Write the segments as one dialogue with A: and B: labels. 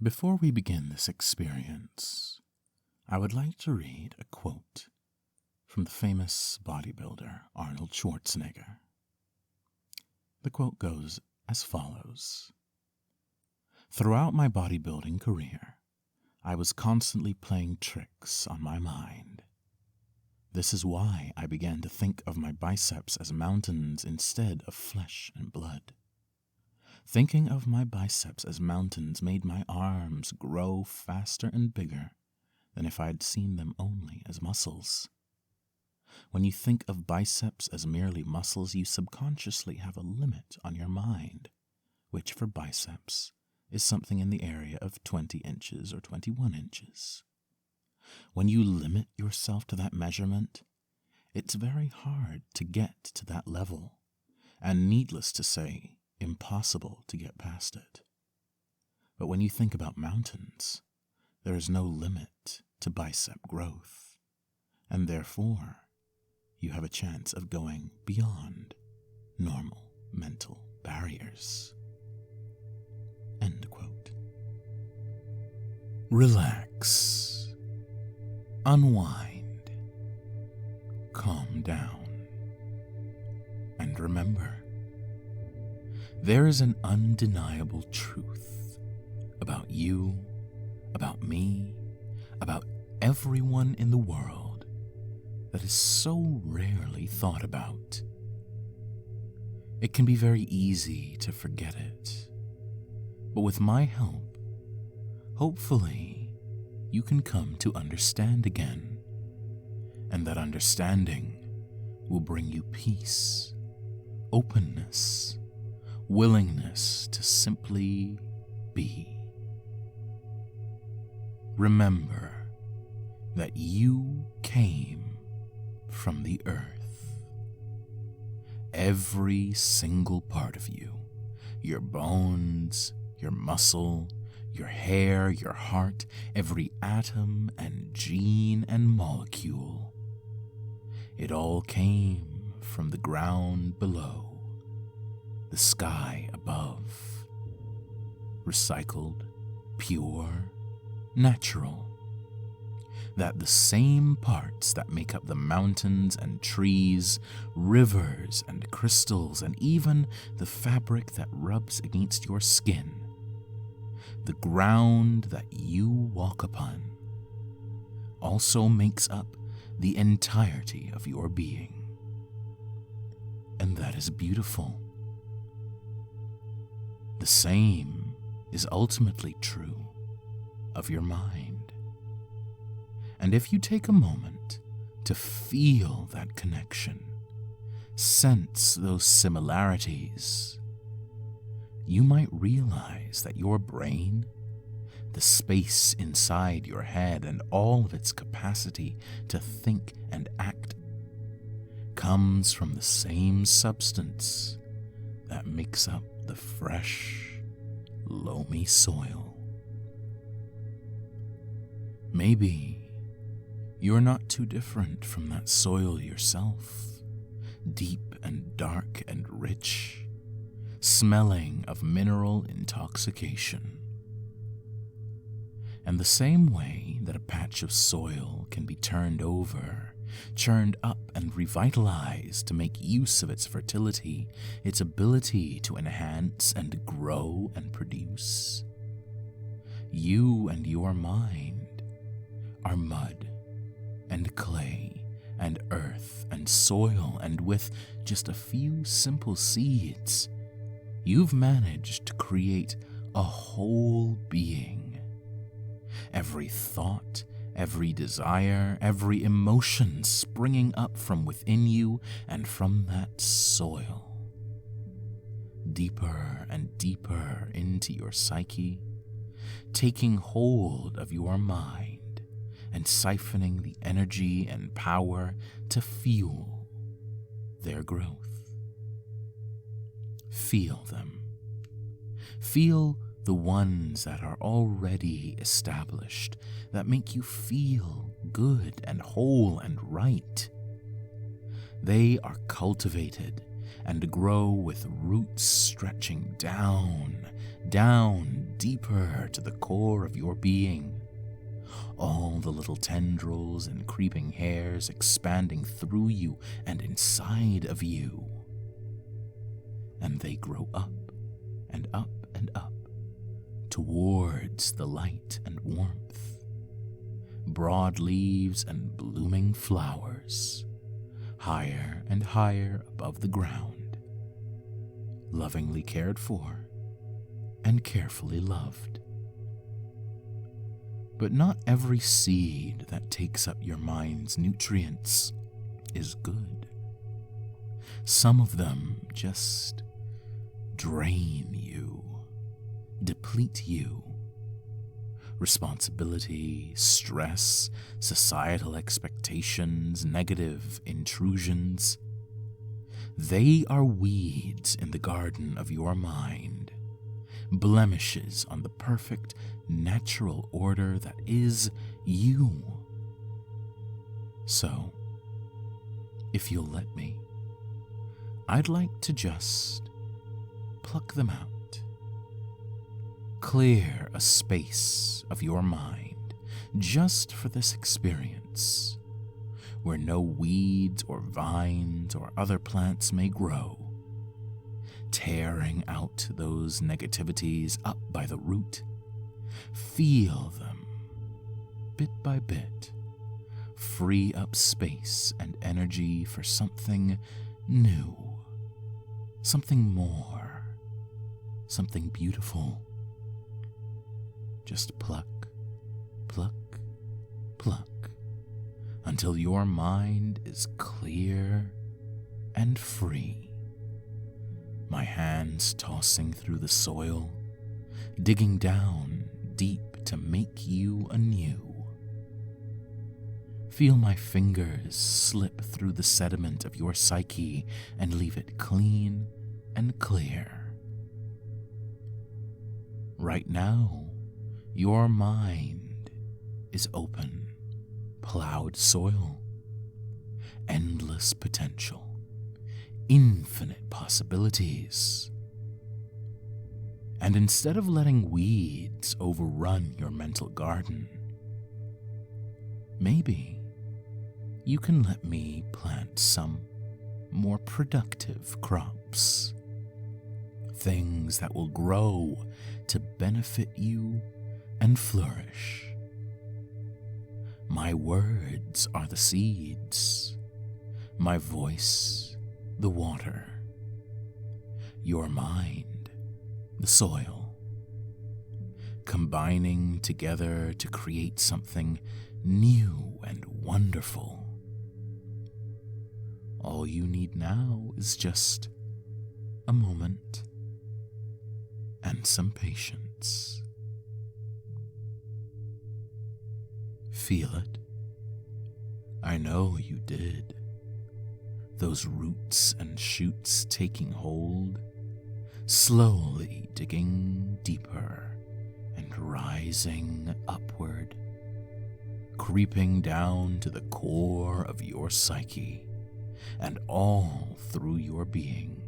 A: Before we begin this experience, I would like to read a quote from the famous bodybuilder Arnold Schwarzenegger. The quote goes as follows. "Throughout my bodybuilding career, I was constantly playing tricks on my mind. This is why I began to think of my biceps as mountains instead of flesh and blood. Thinking of my biceps as mountains made my arms grow faster and bigger than if I'd seen them only as muscles. When you think of biceps as merely muscles, you subconsciously have a limit on your mind, which for biceps is something in the area of 20 inches or 21 inches. When you limit yourself to that measurement, it's very hard to get to that level, and needless to say, impossible to get past it. But when you think about mountains, there is no limit to bicep growth, and therefore you have a chance of going beyond normal mental barriers." End quote. Relax, unwind, calm down, and remember, there is an undeniable truth about you, about me, about everyone in the world that is so rarely thought about. It can be very easy to forget it, but with my help, hopefully you can come to understand again, and that understanding will bring you peace, openness, willingness to simply be. Remember that you came from the earth. Every single part of you, your bones, your muscle, your hair, your heart, every atom and gene and molecule, it all came from the ground below, the sky above. Recycled, pure, natural. That the same parts that make up the mountains and trees, rivers and crystals, and even the fabric that rubs against your skin, the ground that you walk upon, also makes up the entirety of your being. And that is beautiful. The same is ultimately true of your mind. And if you take a moment to feel that connection, sense those similarities, you might realize that your brain, the space inside your head and all of its capacity to think and act, comes from the same substance that makes up the fresh, loamy soil. Maybe you're not too different from that soil yourself, deep and dark and rich, smelling of mineral intoxication. And the same way that a patch of soil can be turned over, churned up and revitalized to make use of its fertility, its ability to enhance and grow and produce, you and your mind are mud and clay and earth and soil, and with just a few simple seeds, you've managed to create a whole being. Every thought, every desire, every emotion springing up from within you and from that soil. Deeper and deeper into your psyche, taking hold of your mind and siphoning the energy and power to fuel their growth. Feel them. Feel the ones that are already established, that make you feel good and whole and right. They are cultivated and grow with roots stretching down, down, deeper to the core of your being, all the little tendrils and creeping hairs expanding through you and inside of you. And they grow up and up and up towards the light and warmth, broad leaves and blooming flowers, higher and higher above the ground, lovingly cared for and carefully loved. But not every seed that takes up your mind's nutrients is good. Some of them just drain you, deplete you. Responsibility, stress, societal expectations, negative intrusions. They are weeds in the garden of your mind, blemishes on the perfect, natural order that is you. So, if you'll let me, I'd like to just pluck them out. Clear a space of your mind just for this experience, where no weeds or vines or other plants may grow, tearing out those negativities up by the root. Feel them, bit by bit, free up space and energy for something new, something more, something beautiful. Just pluck, pluck, pluck, until your mind is clear and free. My hands tossing through the soil, digging down deep to make you anew. Feel my fingers slip through the sediment of your psyche and leave it clean and clear. Right now, your mind is open, plowed soil, endless potential, infinite possibilities. And instead of letting weeds overrun your mental garden, maybe you can let me plant some more productive crops, things that will grow to benefit you and flourish. My words are the seeds, my voice the water, your mind the soil, combining together to create something new and wonderful. All you need now is just a moment and some patience. Feel it. I know you did. Those roots and shoots taking hold, slowly digging deeper and rising upward, creeping down to the core of your psyche and all through your being.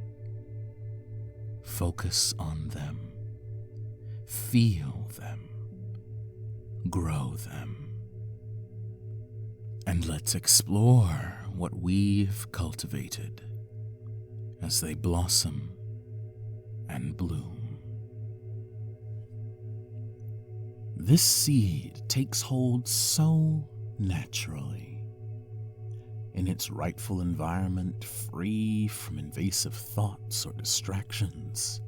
A: Focus on them, feel them, grow them. And let's explore what we've cultivated as they blossom and bloom. This seed takes hold so naturally, in its rightful environment, free from invasive thoughts or distractions,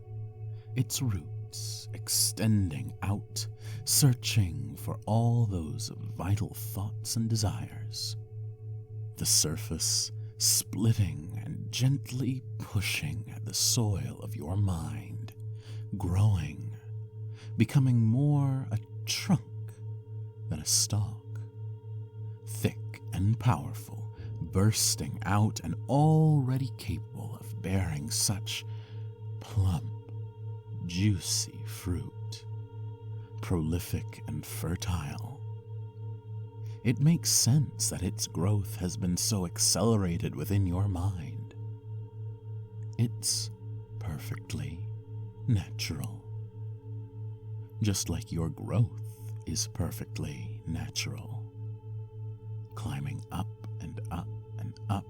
A: its roots extending out, searching for all those vital thoughts and desires, the surface splitting and gently pushing at the soil of your mind, growing, becoming more a trunk than a stalk, thick and powerful, bursting out and already capable of bearing such plump, juicy fruit, prolific and fertile. It makes sense that its growth has been so accelerated within your mind. It's perfectly natural. just like your growth is perfectly natural. Climbing up and up and up,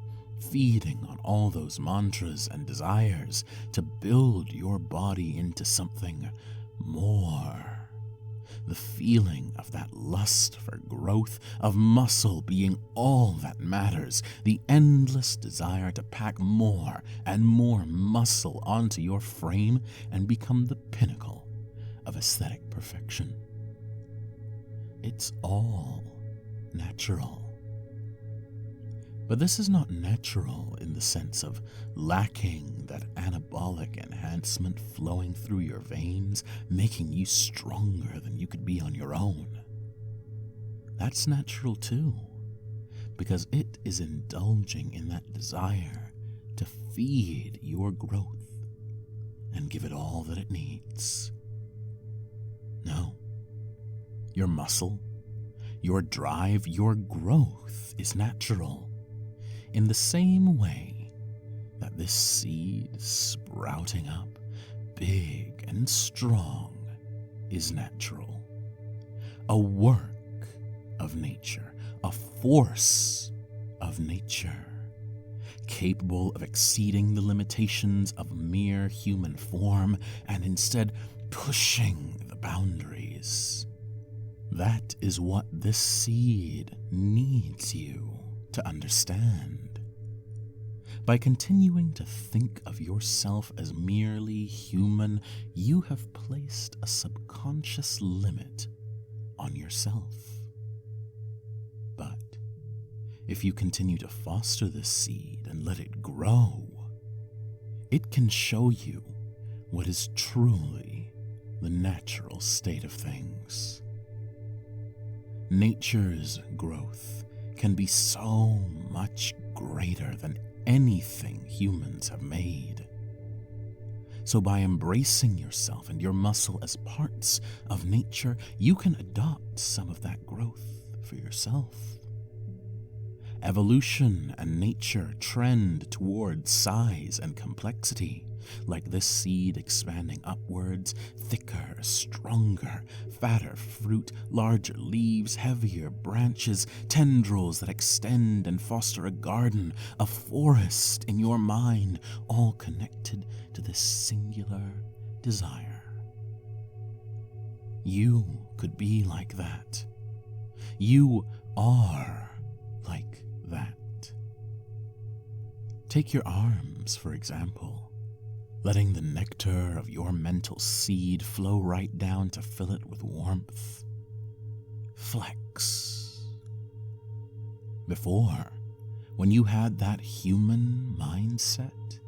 A: feeding on all those mantras and desires to build your body into something more. The feeling of that lust for growth, of muscle being all that matters, the endless desire to pack more and more muscle onto your frame and become the pinnacle of aesthetic perfection. It's all natural. But this is not natural in the sense of lacking that anabolic enhancement flowing through your veins, making you stronger than you could be on your own. That's natural too, because it is indulging in that desire to feed your growth and give it all that it needs. No, your muscle, your drive, your growth is natural. In the same way that this seed sprouting up, big and strong, is natural. A work of nature, a force of nature, capable of exceeding the limitations of mere human form and instead pushing the boundaries. That is what this seed needs you to understand. By continuing to think of yourself as merely human, you have placed a subconscious limit on yourself. But if you continue to foster this seed and let it grow, it can show you what is truly the natural state of things. Nature's growth can be so much greater than anything humans have made. So by embracing yourself and your muscle as parts of nature, you can adopt some of that growth for yourself. Evolution and nature trend towards size and complexity, like this seed expanding upwards, thicker, stronger, fatter fruit, larger leaves, heavier branches, tendrils that extend and foster a garden, a forest in your mind, all connected to this singular desire. You could be like that. You are like that. Take your arms, for example. Letting the nectar of your mental seed flow right down to fill it with warmth. Flex. Before, when you had that human mindset,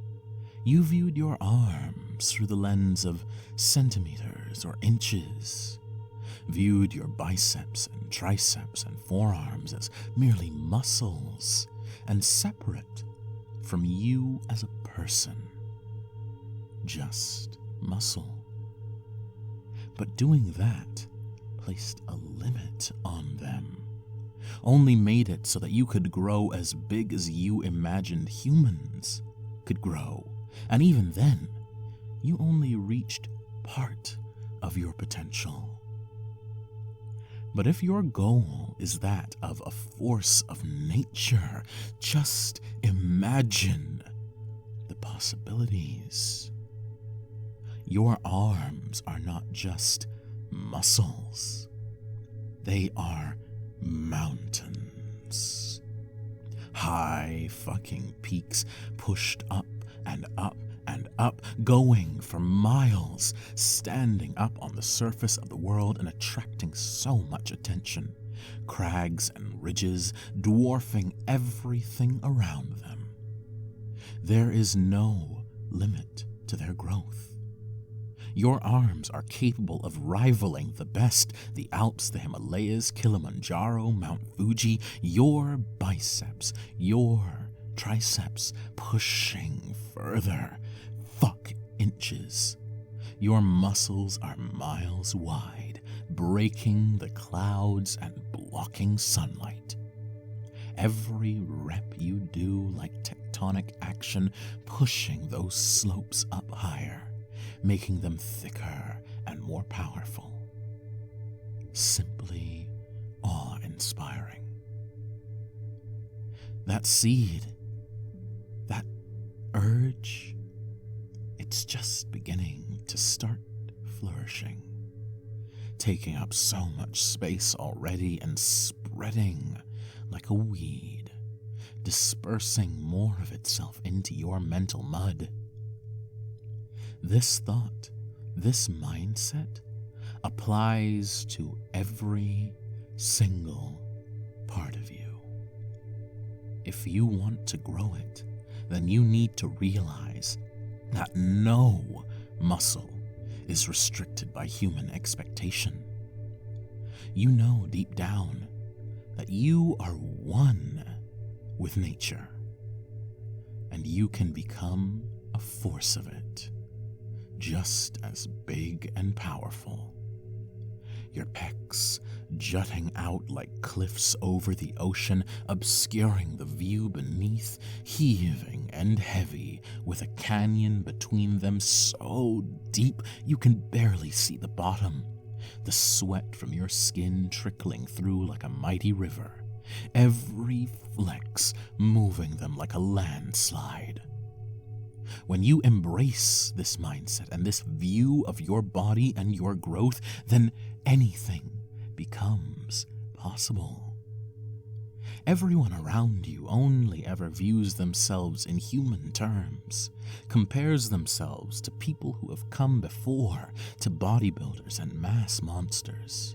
A: you viewed your arms through the lens of centimeters or inches, viewed your biceps and triceps and forearms as merely muscles and separate from you as a person. Just muscle. But doing that placed a limit on them, only made it so that you could grow as big as you imagined humans could grow, and even then, you only reached part of your potential. But if your goal is that of a force of nature, just imagine the possibilities. Your arms are not just muscles. They are mountains. High fucking peaks pushed up and up and up, going for miles, standing up on the surface of the world and attracting so much attention. Crags and ridges dwarfing everything around them. There is no limit to their growth. Your arms are capable of rivaling the best, the Alps, the Himalayas, Kilimanjaro, Mount Fuji, your biceps, your triceps, pushing further. Fuck inches. Your muscles are miles wide, breaking the clouds and blocking sunlight. Every rep you do like tectonic action, pushing those slopes up higher, making them thicker and more powerful. simply awe-inspiring. That seed, that urge, it's just beginning to start flourishing, taking up so much space already and spreading like a weed, dispersing more of itself into your mental mud. This thought, this mindset, applies to every single part of you. If you want to grow it, then you need to realize that no muscle is restricted by human expectation. You know deep down that you are one with nature, and you can become a force of it, just as big and powerful. Your pecs jutting out like cliffs over the ocean, obscuring the view beneath, heaving and heavy, with a canyon between them so deep you can barely see the bottom. The sweat from your skin trickling through like a mighty river, every flex moving them like a landslide. When you embrace this mindset and this view of your body and your growth, then anything becomes possible. Everyone around you only ever views themselves in human terms, compares themselves to people who have come before, to bodybuilders and mass monsters.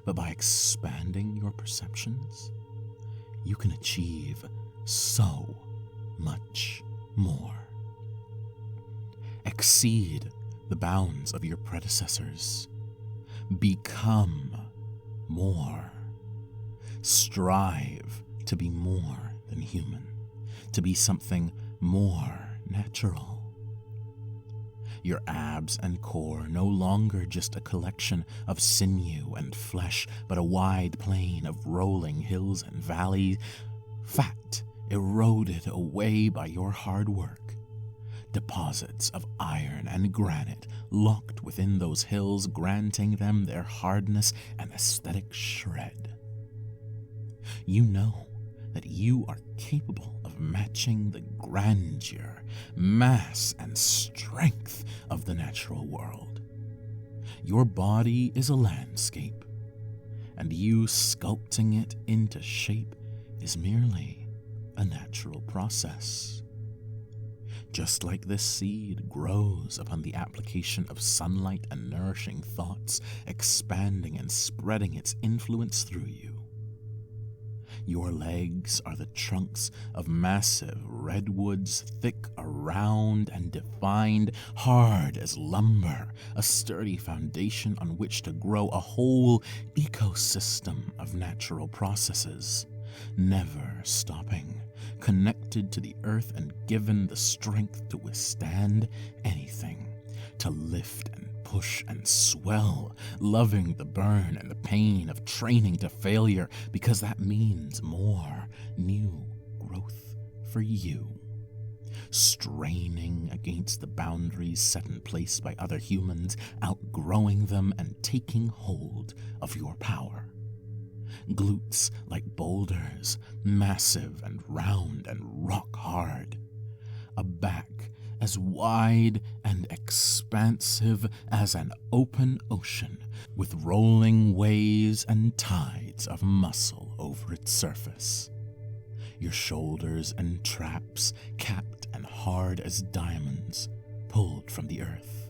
A: But by expanding your perceptions, you can achieve so much more. Exceed the bounds of your predecessors. Become more. Strive to be more than human, to be something more natural. Your abs and core no longer just a collection of sinew and flesh, but a wide plain of rolling hills and valleys, fat eroded away by your hard work. Deposits of iron and granite locked within those hills, granting them their hardness and aesthetic shred. You know that you are capable of matching the grandeur, mass, and strength of the natural world. Your body is a landscape, and you sculpting it into shape is merely a natural process. Just like this seed grows upon the application of sunlight and nourishing thoughts, expanding and spreading its influence through you. Your legs are the trunks of massive redwoods, thick around and defined, hard as lumber, a sturdy foundation on which to grow a whole ecosystem of natural processes, never stopping, connected to the earth and given the strength to withstand anything, to lift and push and swell, loving the burn and the pain of training to failure, because that means more new growth for you. Straining against the boundaries set in place by other humans, outgrowing them and taking hold of your power. Glutes like boulders, massive and round and rock hard. A back as wide and expansive as an open ocean, with rolling waves and tides of muscle over its surface. Your shoulders and traps capped and hard as diamonds pulled from the earth.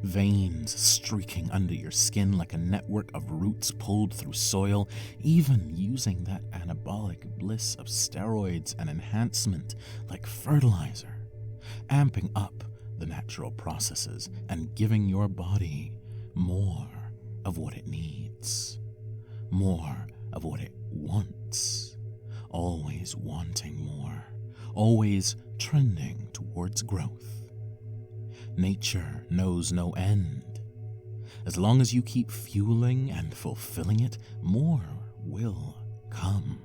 A: Veins streaking under your skin like a network of roots pulled through soil, even using that anabolic bliss of steroids and enhancement like fertilizer, amping up the natural processes and giving your body more of what it needs, more of what it wants, always wanting more, always trending towards growth. Nature knows no end. As long as you keep fueling and fulfilling it, more will come.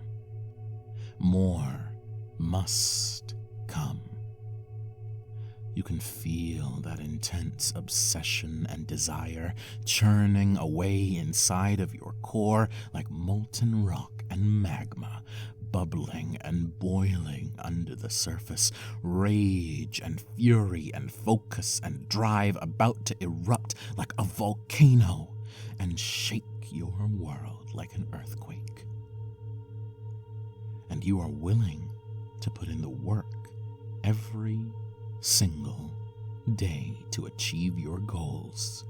A: More must come. You can feel that intense obsession and desire churning away inside of your core like molten rock and magma, bubbling and boiling under the surface, rage and fury and focus and drive about to erupt like a volcano and shake your world like an earthquake. And you are willing to put in the work every single day to achieve your goals.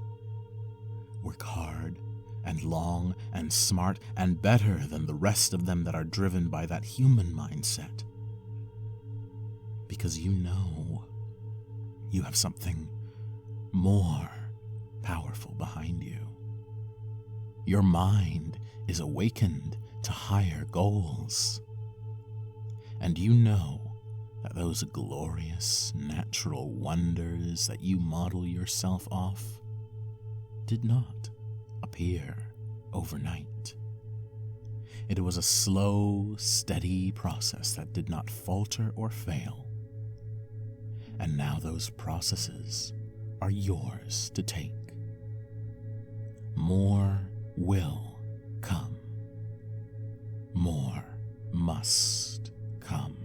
A: Work hard and long and smart and better than the rest of them that are driven by that human mindset. Because you know you have something more powerful behind you. Your mind is awakened to higher goals. And you know that those glorious natural wonders that you model yourself off did not appear overnight. It was a slow, steady process that did not falter or fail. And now those processes are yours to take. More will come. More must come.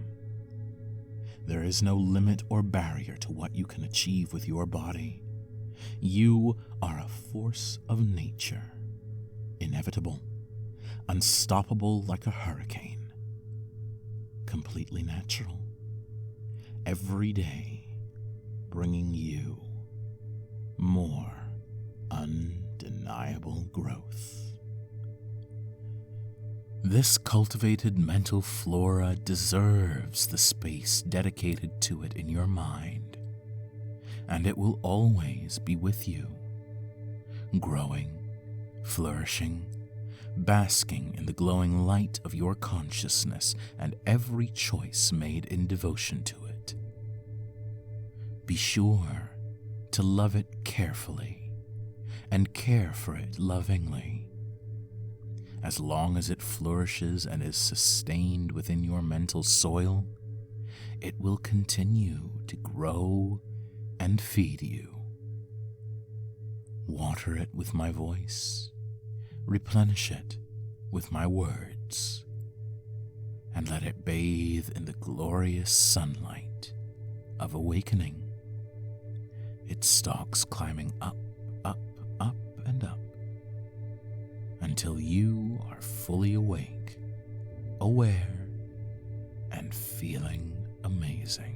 A: There is no limit or barrier to what you can achieve with your body. You are a force of nature, inevitable, unstoppable like a hurricane, completely natural, every day bringing you more undeniable growth. This cultivated mental flora deserves the space dedicated to it in your mind, and it will always be with you, growing, flourishing, basking in the glowing light of your consciousness and every choice made in devotion to it. Be sure to love it carefully and care for it lovingly. As long as it flourishes and is sustained within your mental soil, it will continue to grow and feed you. Water it with my voice, replenish it with my words, and let it bathe in the glorious sunlight of awakening, its stalks climbing up, up, up, and up, until you are fully awake, aware, and feeling amazing.